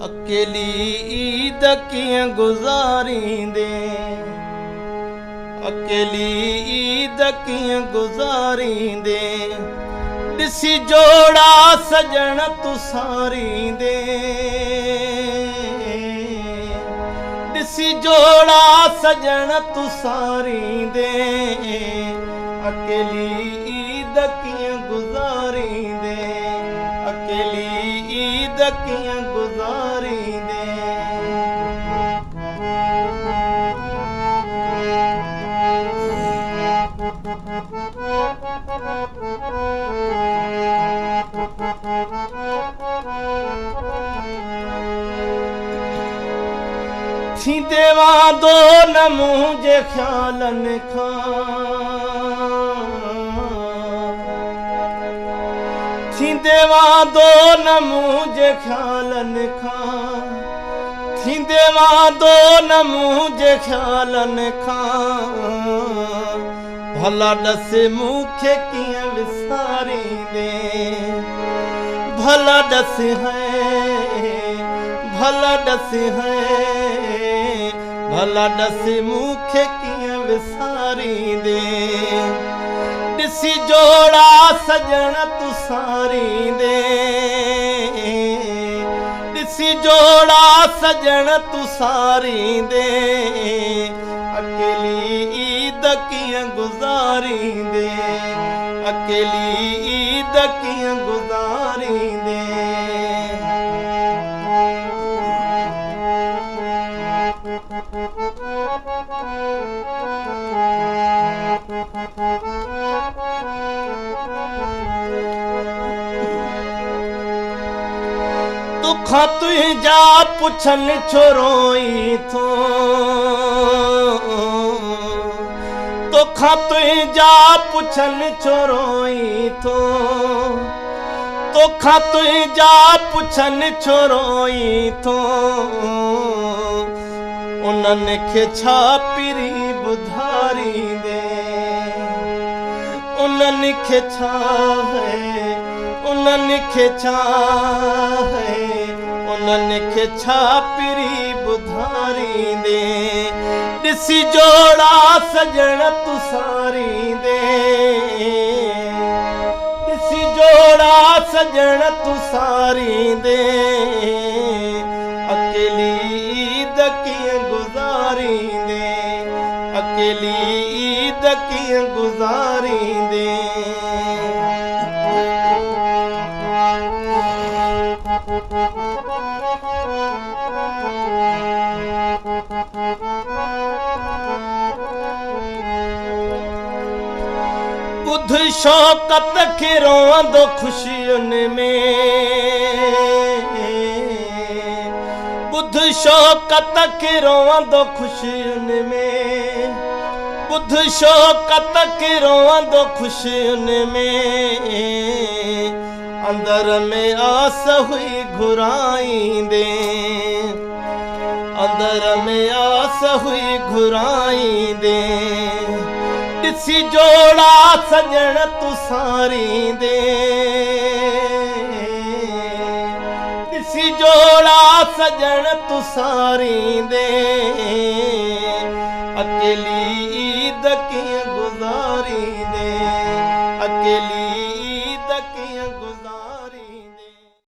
अकेली ईद कीअं गुज़ारींदे, अकेली ईद कीअं गुज़ारींदे, ॾिसी जोड़ा सजण तूं सारींदे, ॾिसी जोड़ा सजण तूं सारींदे, अकेली ईद कीअं गुज़ारींदे, अकेली ईद कीअं गुज़ारींदे। थींदे वांदो न मुंहिंजे ख़्यालनि खां, थींदे वांदो न मुंहिंजे ख़्यालनि खां, थींदे वांदो न मुंहिंजे ख़्यालनि खां, भला ॾस मूंखे कीअं विसारींदे, भला ॾस है, भला ॾस है, भला ॾस मूंखे कीअं विसारींदे, ॾिसी जोड़ा सजण तूं सारींदे, ॾिसी जोड़ा सजण तूं सारींदे, अकेली ईद कीअं गुज़ारींदे, अकेली ईद कीअं गुज़ारींदे। दुखां तुंहिंजा पुछनि छो रोई थो, दुखां तुंहिंजा पुछनि छो रोई थो, दुखां तुंहिंजा पुछनि छो रोई थो, उन्हनि खे छा पिरी ॿुधारींदे, उन्हनि खे छा है, उन्हनि खे छा है, उन्हनि खे छा पिरी ॿुधारींदे, ॾिसी जोड़ा सजण तूं सारींदे, ॾिसी जोड़ा सजण तूं सारींदे, अकेली ईद कीअं गुज़ारींदे, अकेली ईद कीअं गुज़ारींदे। ॿुध शौक़त खे रोअंदो ख़ुशियुनि में, ॿुध शौक़त खे रोअंदो ख़ुशियुनि में, ॿुध शौक़त खे रोअंदो ख़ुशियुनि में, अंदर में आस हुई घुराईंदे, अंदर में आस हुई घुराईंदे, ॾिसी जोड़ा सजण तूं सारींदे, ॾिसी जोड़ा सजण तूं सारींदे, अकेली